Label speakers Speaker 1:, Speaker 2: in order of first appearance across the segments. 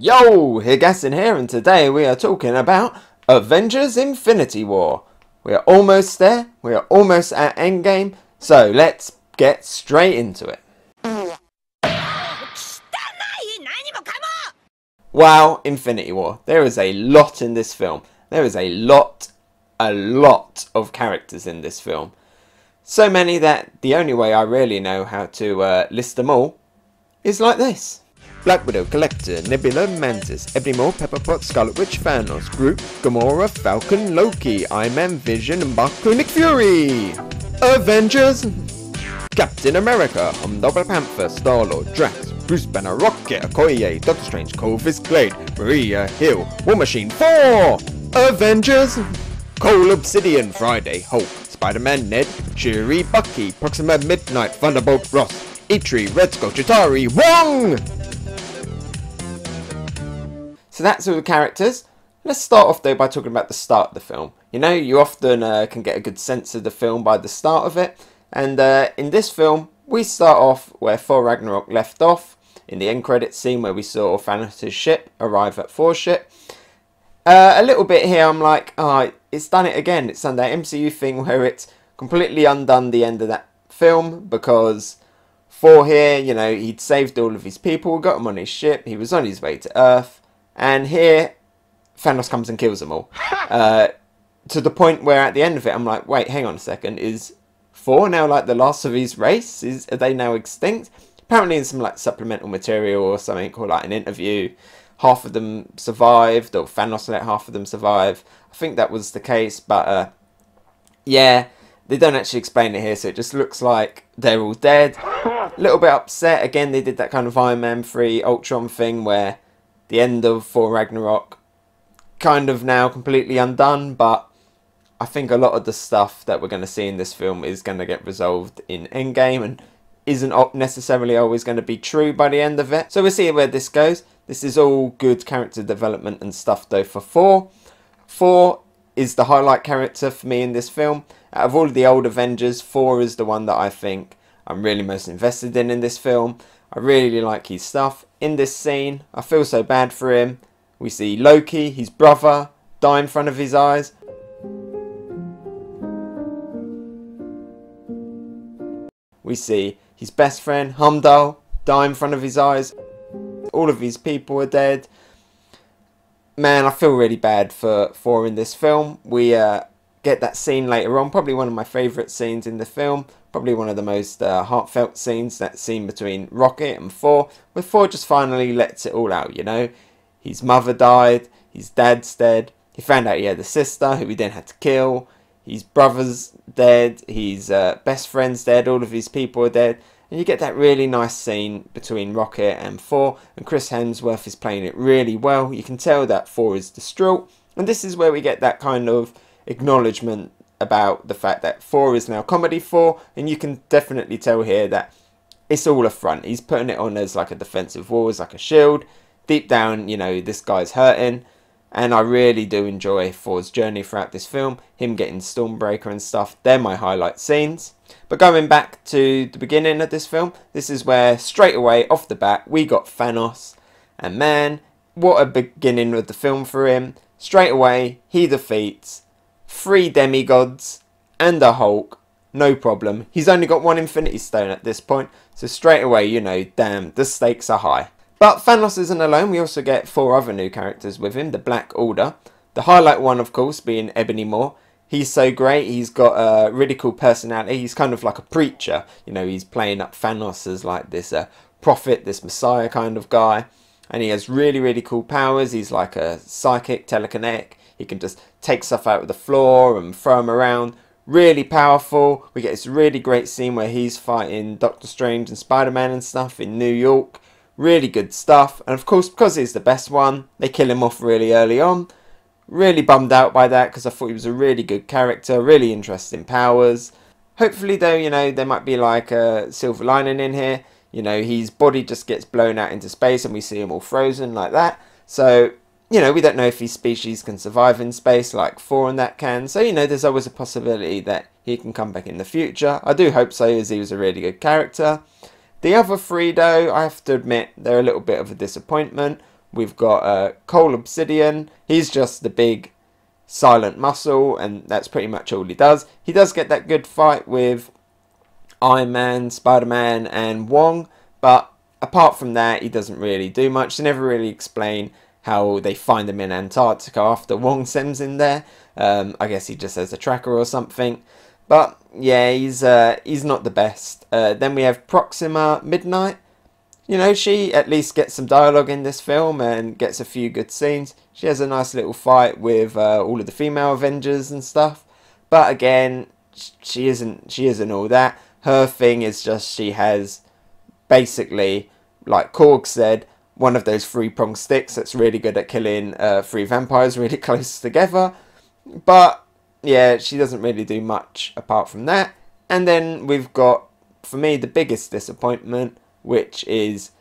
Speaker 1: Yo, Hegassen here, and today we are talking about Avengers Infinity War. We are almost there, we are almost at Endgame, so let's get straight into it. Wow, Infinity War. There is a lot in this film. There is a lot of characters in this film. So many that the only way I really know how to list them all is like this. Black Widow, Collector, Nebula, Mantis, Ebony Maw, Pepper Potts, Scarlet Witch, Thanos, Groot, Gamora, Falcon, Loki, Iron Man, Vision, and Mbaku, Nick Fury! Avengers! Captain America, Double Panther, Star-Lord, Drax, Bruce Banner, Rocket, Okoye, Doctor Strange, Corvus Glade, Maria Hill, War Machine 4! Avengers! Cole, Obsidian, Friday, Hulk, Spider-Man, Ned, Shuri, Bucky, Proxima Midnight, Thunderbolt, Ross, Eitri, Red Skull, Chitauri, Wong! So that's all the characters. Let's start off though by talking about the start of the film. You know, you often can get a good sense of the film by the start of it. And in this film, we start off where Thor Ragnarok left off, in the end credits scene where we saw Thanos' ship arrive at Thor's ship. A little bit here, I'm like, oh, it's done it again. It's done that MCU thing where it's completely undone the end of that film because Thor here, you know, he'd saved all of his people, got him on his ship, he was on his way to Earth. And here, Thanos comes and kills them all. To the point where at the end of it, I'm like, wait, hang on a second. Is Thor now like the last of his race? Are they now extinct? Apparently in some like supplemental material or something, or like an interview, half of them survived, or Thanos let half of them survive. I think that was the case, but yeah, they don't actually explain it here, so it just looks like they're all dead. A little bit upset. Again, they did that kind of Iron Man 3 Ultron thing where the end of Thor Ragnarok kind of now completely undone, but I think a lot of the stuff that we're going to see in this film is going to get resolved in Endgame and isn't necessarily always going to be true by the end of it. So we'll see where this goes. This is all good character development and stuff though for Thor. Thor is the highlight character for me in this film. Out of all of the old Avengers, Thor is the one that I think I'm really most invested in this film. I really like his stuff. In this scene, I feel so bad for him. We see Loki, his brother, die in front of his eyes. We see his best friend, Heimdall, die in front of his eyes. All of his people are dead. Man, I feel really bad for Thor in this film. We get that scene later on, probably one of my favourite scenes in the film. Probably one of the most heartfelt scenes, that scene between Rocket and Thor, where Thor just finally lets it all out, you know. His mother died, his dad's dead, he found out he had a sister who he then had to kill, his brother's dead, his best friend's dead, all of his people are dead. And you get that really nice scene between Rocket and Thor, and Chris Hemsworth is playing it really well. You can tell that Thor is distraught, and this is where we get that kind of acknowledgement about the fact that Thor is now comedy Thor, and you can definitely tell here that it's all a front. He's putting it on as like a defensive wall, as like a shield. Deep down, you know, this guy's hurting, and I really do enjoy Thor's journey throughout this film. Him getting Stormbreaker and stuff, they're my highlight scenes. But going back to the beginning of this film, this is where straight away off the bat we got Thanos, and man, what a beginning of the film for him. Straight away he defeats 3 demigods and a Hulk, no problem. He's only got 1 Infinity Stone at this point, so straight away, you know, damn, the stakes are high. But Thanos isn't alone. We also get 4 other new characters with him, the Black Order. The highlight one, of course, being Ebony Maw. He's so great. He's got a really cool personality. He's kind of like a preacher. You know, he's playing up Thanos as like this prophet, this messiah kind of guy. And he has really, really cool powers. He's like a psychic, telekinetic. He can just take stuff out of the floor and throw them around. Really powerful. We get this really great scene where he's fighting Doctor Strange and Spider-Man and stuff in New York. Really good stuff. And of course, because he's the best one, they kill him off really early on. Really bummed out by that because I thought he was a really good character. Really interesting powers. Hopefully though, you know, there might be like a silver lining in here. You know, his body just gets blown out into space and we see him all frozen like that. So, you know, we don't know if his species can survive in space like Thor and that can. So, you know, there's always a possibility that he can come back in the future. I do hope so, as he was a really good character. The other 3, though, I have to admit, they're a little bit of a disappointment. we've got Cole Obsidian. He's just the big silent muscle, and that's pretty much all he does. He does get that good fight with Iron Man, Spider-Man and Wong, but apart from that he doesn't really do much. They never really explain how they find him in Antarctica after Wong sends in there. I guess he just has a tracker or something. But yeah, he's not the best. Then we have Proxima Midnight. You know, she at least gets some dialogue in this film and gets a few good scenes. She has a nice little fight with all of the female Avengers and stuff. But again, she isn't all that. Her thing is just she has basically, like Korg said, one of those three-pronged sticks that's really good at killing three vampires really close together. But yeah, she doesn't really do much apart from that. And then we've got, for me, the biggest disappointment, which is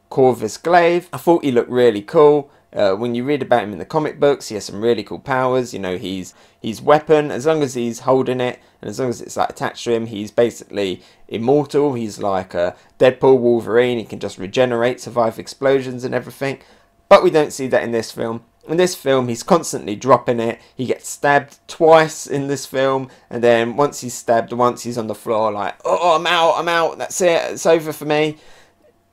Speaker 1: Corvus Glaive. I thought he looked really cool. When you read about him in the comic books, he has some really cool powers. You know, his weapon, as long as he's holding it and as long as it's like attached to him, he's basically immortal. He's like a Deadpool, Wolverine. He can just regenerate, survive explosions and everything. But we don't see that in this film. In this film, he's constantly dropping it. He gets stabbed twice in this film, and then once he's stabbed once, he's on the floor like, oh, I'm out, that's it, it's over for me.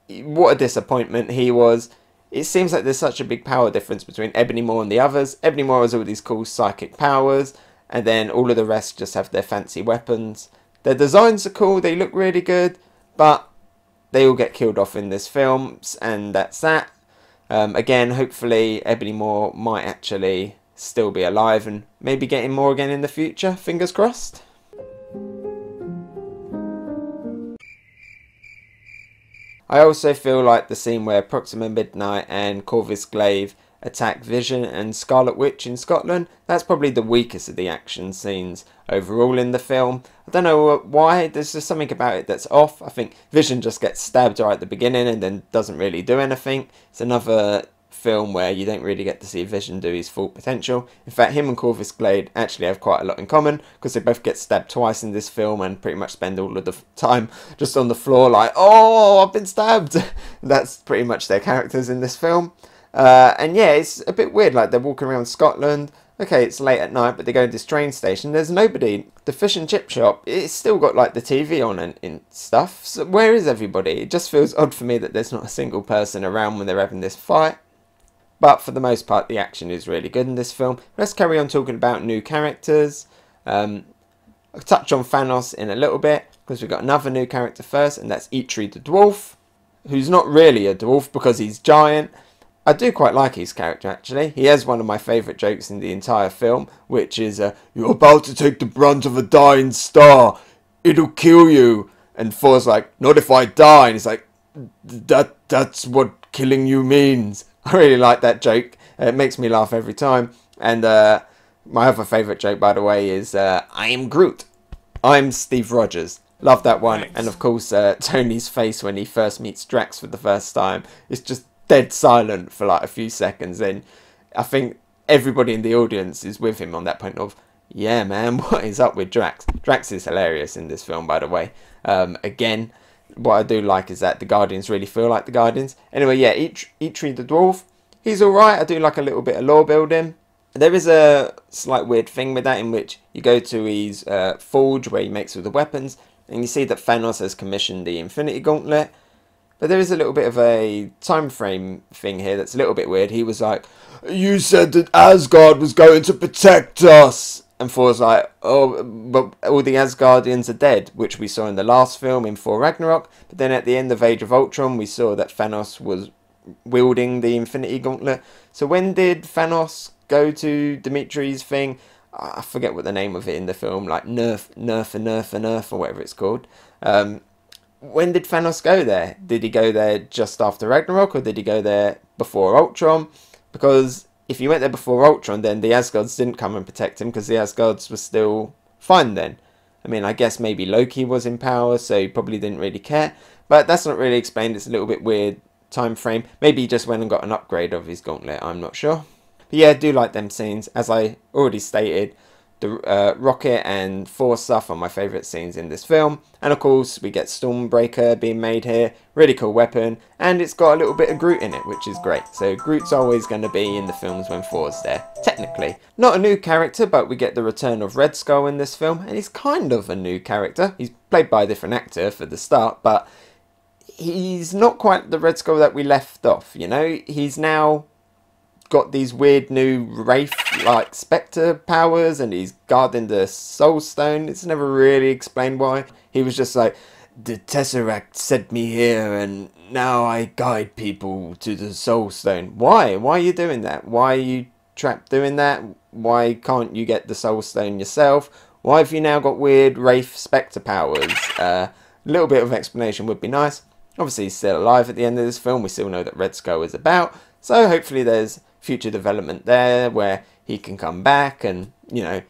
Speaker 1: What a disappointment he was. It seems like there's such a big power difference between Ebony Maw and the others. Ebony Maw has all these cool psychic powers, and then all of the rest just have their fancy weapons. Their designs are cool, they look really good, but they all get killed off in this film, and that's that. Again, hopefully Ebony Maw might actually still be alive and maybe getting more again in the future, fingers crossed. I also feel like the scene where Proxima Midnight and Corvus Glaive attack Vision and Scarlet Witch in Scotland, that's probably the weakest of the action scenes overall in the film. I don't know why, there's just something about it that's off. I think Vision just gets stabbed right at the beginning and then doesn't really do anything. It's another film where you don't really get to see Vision do his full potential. In fact, him and Corvus Glaive actually have quite a lot in common, because they both get stabbed twice in this film and pretty much spend all of the time just on the floor like, oh, I've been stabbed. That's pretty much their characters in this film. And yeah, it's a bit weird, like they're walking around Scotland. Okay, it's late at night, but they go to this train station. There's nobody. The fish and chip shop, it's still got like the TV on and stuff. So where is everybody? It just feels odd for me that there's not a single person around when they're having this fight. But for the most part, the action is really good in this film. Let's carry on talking about new characters. I'll touch on Thanos in a little bit, because we've got another new character first, and that's Eitri the Dwarf, who's not really a dwarf because he's giant. I do quite like his character, actually. He has one of my favourite jokes in the entire film, which is, you're about to take the brunt of a dying star. It'll kill you. And Thor's like, not if I die. And he's like, that's what killing you means. I really like that joke. It makes me laugh every time. And my other favourite joke, by the way, is, I am Groot. I'm Steve Rogers. Love that one. Thanks. And of course, Tony's face when he first meets Drax for the first time is just dead silent for like a few seconds. Then I think everybody in the audience is with him on that point of, yeah man, what is up with Drax? Drax is hilarious in this film, by the way. Again, what I do like is that the Guardians really feel like the Guardians. Anyway, yeah, Eitri the Dwarf, he's alright. I do like a little bit of lore building. There is a slight weird thing with that, in which you go to his forge where he makes all the weapons, and you see that Thanos has commissioned the Infinity Gauntlet. But there is a little bit of a time frame thing here that's a little bit weird. He was like, you said that Asgard was going to protect us. And Thor's like, oh, but all the Asgardians are dead, which we saw in the last film in Thor Ragnarok. But then at the end of Age of Ultron, we saw that Thanos was wielding the Infinity Gauntlet. So when did Thanos go to Dimitri's thing? I forget what the name of it in the film, like Nerf, or whatever it's called. When did Thanos go there? Did he go there just after Ragnarok, or did he go there before Ultron? Because if he went there before Ultron, then the Asgards didn't come and protect him, because the Asgards were still fine then. I mean, I guess maybe Loki was in power, so he probably didn't really care. But that's not really explained. It's a little bit weird time frame. Maybe he just went and got an upgrade of his gauntlet. I'm not sure. But yeah, I do like them scenes. As I already stated, The rocket and Thor stuff are my favourite scenes in this film. And of course, we get Stormbreaker being made here. Really cool weapon. And it's got a little bit of Groot in it, which is great. So Groot's always going to be in the films when Thor's there, technically. Not a new character, but we get the return of Red Skull in this film. And he's kind of a new character. He's played by a different actor for the start, but he's not quite the Red Skull that we left off, you know? He's now got these weird new Wraith-like Spectre powers, and he's guarding the Soul Stone. It's never really explained why. He was just like, the Tesseract sent me here, and now I guide people to the Soul Stone. Why? Why are you doing that? Why are you trapped doing that? Why can't you get the Soul Stone yourself? Why have you now got weird Wraith Spectre powers? A little bit of explanation would be nice. Obviously, he's still alive at the end of this film. We still know that Red Skull is about. So hopefully there's future development there where he can come back and, you know.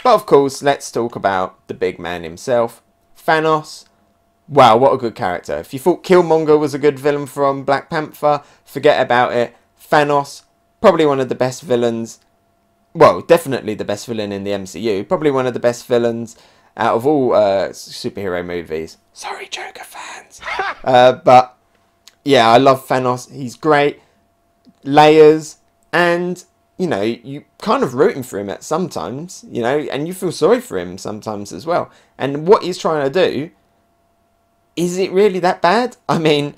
Speaker 1: But of course, let's talk about the big man himself, Thanos. Wow, what a good character. If you thought Killmonger was a good villain from Black Panther, forget about it. Thanos, probably one of the best villains. Well, definitely the best villain in the MCU. Probably one of the best villains out of all superhero movies. Sorry, Joker fans. But yeah, I love Thanos. He's great. Layers. And, you know, you kind of rooting for him at sometimes, you know, and you feel sorry for him sometimes as well. And what he's trying to do, is it really that bad? I mean,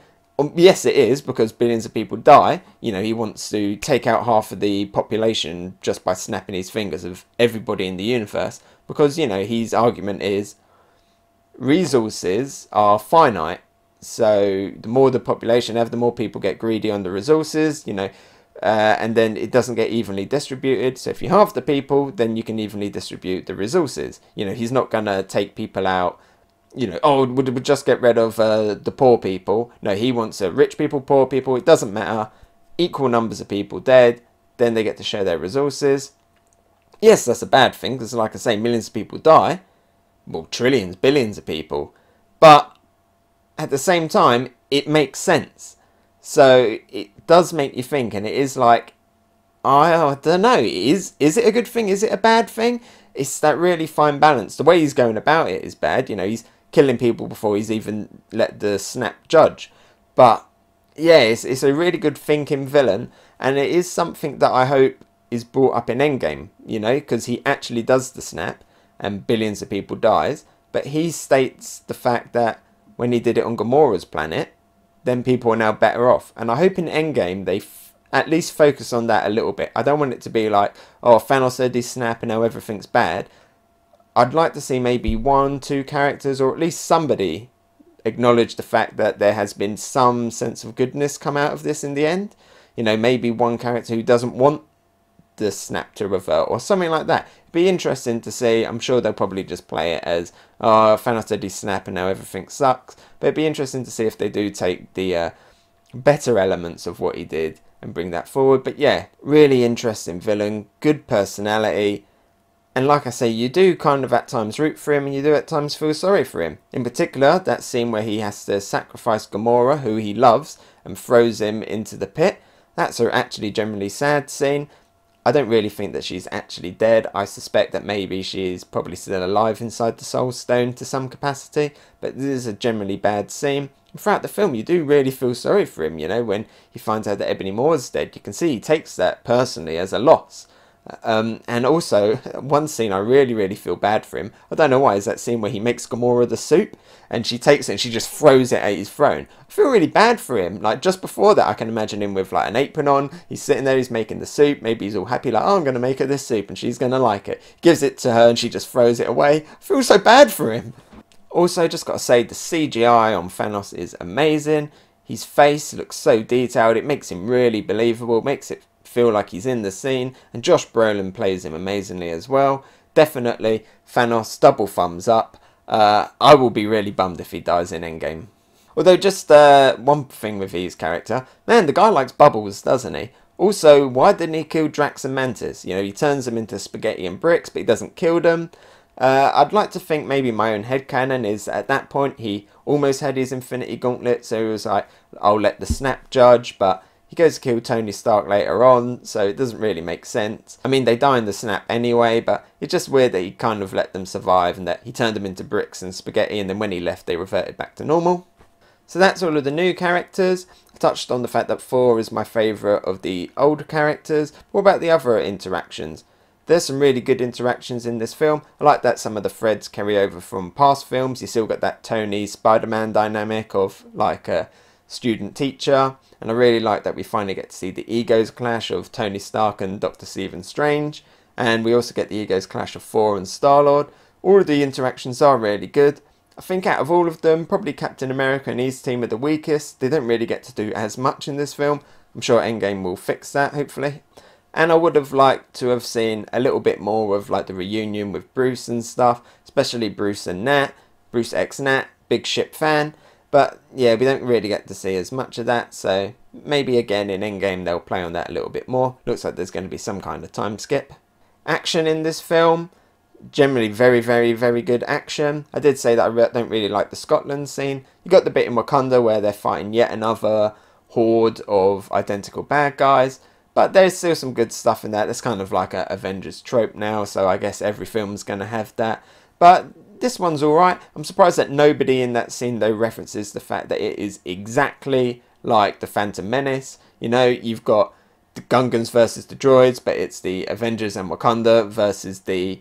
Speaker 1: yes, it is, because billions of people die. You know, he wants to take out half of the population just by snapping his fingers of everybody in the universe. Because, you know, his argument is resources are finite. So the more the population have, the more people get greedy on the resources, you know. And then it doesn't get evenly distributed. So if you halve the people, then you can evenly distribute the resources. You know, he's not going to take people out, you know, oh, we'll just get rid of the poor people. No, he wants rich people, poor people. It doesn't matter. Equal numbers of people dead. Then they get to share their resources. Yes, that's a bad thing, because like I say, millions of people die. Well, trillions, billions of people. But at the same time, it makes sense. So it does make you think, and it is like, I don't know, is it a good thing? Is it a bad thing? It's that really fine balance. The way he's going about it is bad. You know, he's killing people before he's even let the snap judge. But yeah, it's a really good thinking villain, and it is something that I hope is brought up in Endgame, you know, because he actually does the snap and billions of people dies. But he states the fact that when he did it on Gamora's planet, then people are now better off. And I hope in Endgame they at least focus on that a little bit. I don't want it to be like, oh, Thanos said his snap and now everything's bad. I'd like to see maybe 1, 2 characters, or at least somebody, acknowledge the fact that there has been some sense of goodness come out of this in the end. You know, maybe one character who doesn't want the snap to revert or something like that. It'd be interesting to see. I'm sure they'll probably just play it as, oh, Thanos did his snap and now everything sucks. But it'd be interesting to see if they do take the better elements of what he did and bring that forward. But yeah, really interesting villain, good personality. And like I say, you do kind of at times root for him, and you do at times feel sorry for him. In particular, that scene where he has to sacrifice Gamora, who he loves, and throws him into the pit. That's a actually generally sad scene. I don't really think that she's actually dead. I suspect that maybe she is probably still alive inside the Soul Stone to some capacity. But this is a generally bad scene. And throughout the film, you do really feel sorry for him, you know, when he finds out that Ebony Moore's dead. You can see he takes that personally as a loss. And also, one scene I really feel bad for him, I don't know why, is that scene where he makes Gamora the soup, and she takes it and she just throws it at his throne. I feel really bad for him. Like, just before that, I can imagine him with like an apron on, he's sitting there, he's making the soup, maybe he's all happy, like, oh, I'm going to make her this soup, and she's going to like it. Gives it to her, and she just throws it away. I feel so bad for him. Also, just got to say, the CGI on Thanos is amazing. His face looks so detailed, it makes him really believable, makes it feel like he's in the scene, and Josh Brolin plays him amazingly as well. Definitely Thanos, double thumbs up. I will be really bummed if he dies in Endgame. Although, just one thing with his character, man, the guy likes bubbles, doesn't he? Also, why didn't he kill Drax and Mantis? You know, he turns them into spaghetti and bricks, but he doesn't kill them. I'd like to think maybe my own headcanon is, at that point, he almost had his Infinity Gauntlet, so he was like, I'll let the snap judge, but He goes to kill Tony Stark later on, so it doesn't really make sense. I mean, they die in the snap anyway, but it's just weird that he kind of let them survive and that he turned them into bricks and spaghetti, and then when he left they reverted back to normal. So that's all of the new characters. I touched on the fact that Thor is my favourite of the older characters. What about the other interactions? There's some really good interactions in this film. I like that some of the threads carry over from past films. You still got that Tony Spider-Man dynamic of like a student-teacher. And I really like that we finally get to see the egos clash of Tony Stark and Dr. Stephen Strange. And we also get the egos clash of Thor and Star-Lord. All of the interactions are really good. I think out of all of them, probably Captain America and his team are the weakest. They don't really get to do as much in this film. I'm sure Endgame will fix that, hopefully. And I would have liked to have seen a little bit more of like the reunion with Bruce and stuff. Especially Bruce and Nat. Bruce x Nat, big ship fan. But yeah, we don't really get to see as much of that. So maybe again in Endgame they'll play on that a little bit more. Looks like there's going to be some kind of time skip. Action in this film. Generally very good action. I did say that I don't really like the Scotland scene. You got the bit in Wakanda where they're fighting yet another horde of identical bad guys, but there's still some good stuff in that. That's kind of like a Avengers trope now, so I guess every film's going to have that. But this one's alright. I'm surprised that nobody in that scene though references the fact that it is exactly like the Phantom Menace. You know, you've got the Gungans versus the droids, but it's the Avengers and Wakanda versus the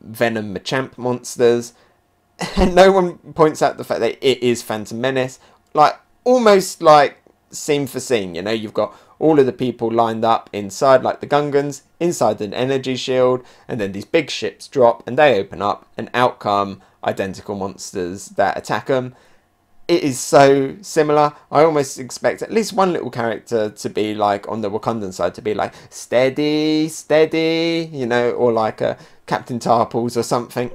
Speaker 1: Venom Machamp monsters, and no one points out the fact that it is Phantom Menace, like almost like scene for scene. You know, you've got all of the people lined up inside like the Gungans, inside an energy shield, and then these big ships drop and they open up and out come identical monsters that attack them. It is so similar. I almost expect at least one little character to be like on the Wakandan side to be like steady, steady, you know, or like a Captain Tarpals or something.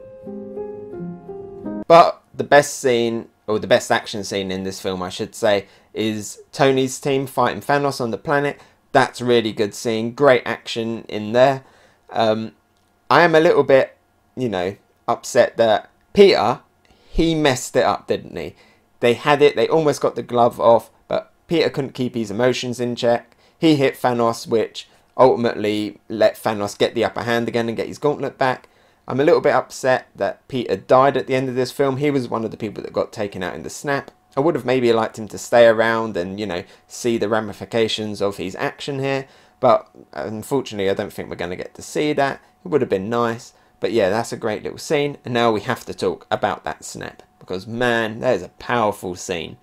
Speaker 1: But the best scene, or the best action scene in this film I should say, is Tony's team fighting Thanos on the planet. That's a really good scene, great action in there. I am a little bit, you know, upset that Peter, he messed it up, didn't he? They had it, they almost got the glove off, but Peter couldn't keep his emotions in check. He hit Thanos, which ultimately let Thanos get the upper hand again and get his gauntlet back. I'm a little bit upset that Peter died at the end of this film. He was one of the people that got taken out in the snap. I would have maybe liked him to stay around and, you know, see the ramifications of his action here. But unfortunately, I don't think we're going to get to see that. It would have been nice. But yeah, that's a great little scene. And now we have to talk about that snap. Because man, that is a powerful scene.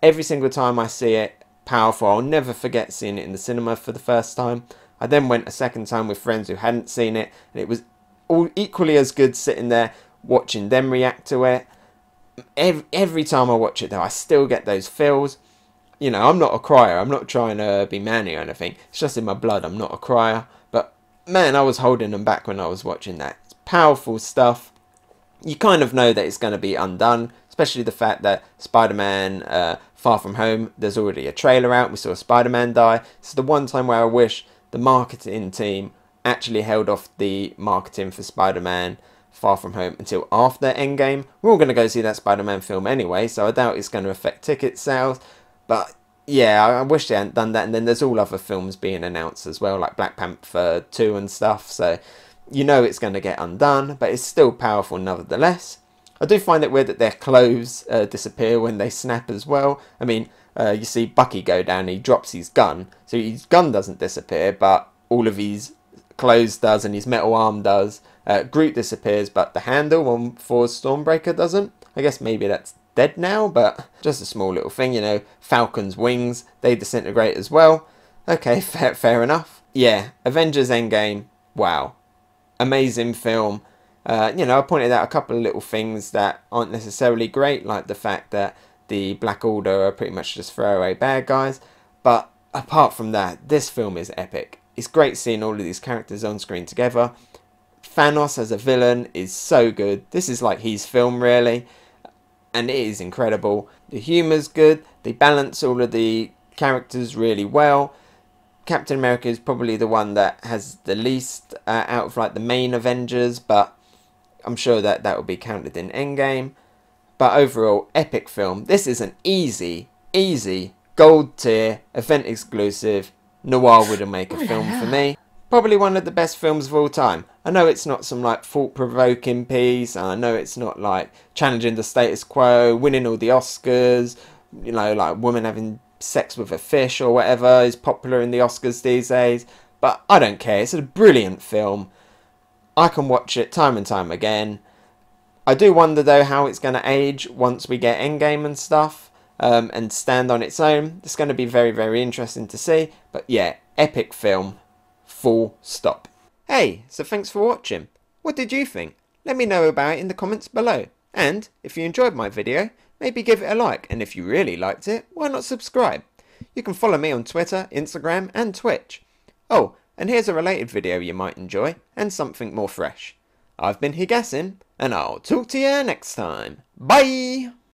Speaker 1: Every single time I see it, powerful. I'll never forget seeing it in the cinema for the first time. I then went a second time with friends who hadn't seen it. And it was all equally as good sitting there watching them react to it. Every time I watch it though, I still get those feels. You know, I'm not a crier. I'm not trying to be manny or anything. It's just in my blood. I'm not a crier. But man, I was holding them back when I was watching that. It's powerful stuff. You kind of know that it's going to be undone, especially the fact that Spider-Man Far From Home, there's already a trailer out. We saw Spider-Man die. It's the one time where I wish the marketing team actually held off the marketing for Spider-Man Far From Home until after Endgame. We're all going to go see that Spider-Man film anyway, so I doubt it's going to affect ticket sales. But yeah, I wish they hadn't done that. And then there's all other films being announced as well, like Black Panther 2 and stuff. So you know it's going to get undone, but it's still powerful nevertheless. I do find it weird that their clothes disappear when they snap as well. I mean, you see Bucky go down, he drops his gun. So his gun doesn't disappear, but all of his clothes does and his metal arm does. Groot disappears, but the handle on Thor's Stormbreaker doesn't. I guess maybe that's dead now, but just a small little thing, you know. Falcon's wings, they disintegrate as well. Okay, fair enough. Yeah, Avengers Endgame, wow. Amazing film. You know, I pointed out a couple of little things that aren't necessarily great, like the fact that the Black Order are pretty much just throwaway bad guys. But apart from that, this film is epic. It's great seeing all of these characters on screen together. Thanos as a villain is so good. This is like his film, really. And it is incredible. The humour's good. They balance all of the characters really well. Captain America is probably the one that has the least out of like the main Avengers, but I'm sure that will be counted in Endgame. But overall, epic film. This is an easy Gold tier, event exclusive, noir wouldn't make a film for me. Probably one of the best films of all time. I know it's not some like thought-provoking piece, and I know it's not like challenging the status quo, winning all the Oscars, you know, like women having sex with a fish or whatever is popular in the Oscars these days, but I don't care. It's a brilliant film. I can watch it time and time again. I do wonder though how it's going to age once we get Endgame and stuff, and stand on its own. It's going to be very, very interesting to see, but yeah, epic film. Full stop. Hey, so thanks for watching. What did you think? Let me know about it in the comments below. And if you enjoyed my video, maybe give it a like, and if you really liked it, why not subscribe? You can follow me on Twitter, Instagram and Twitch. Oh, and here's a related video you might enjoy, and something more fresh. I've been Hegassen, and I'll talk to you next time. Bye!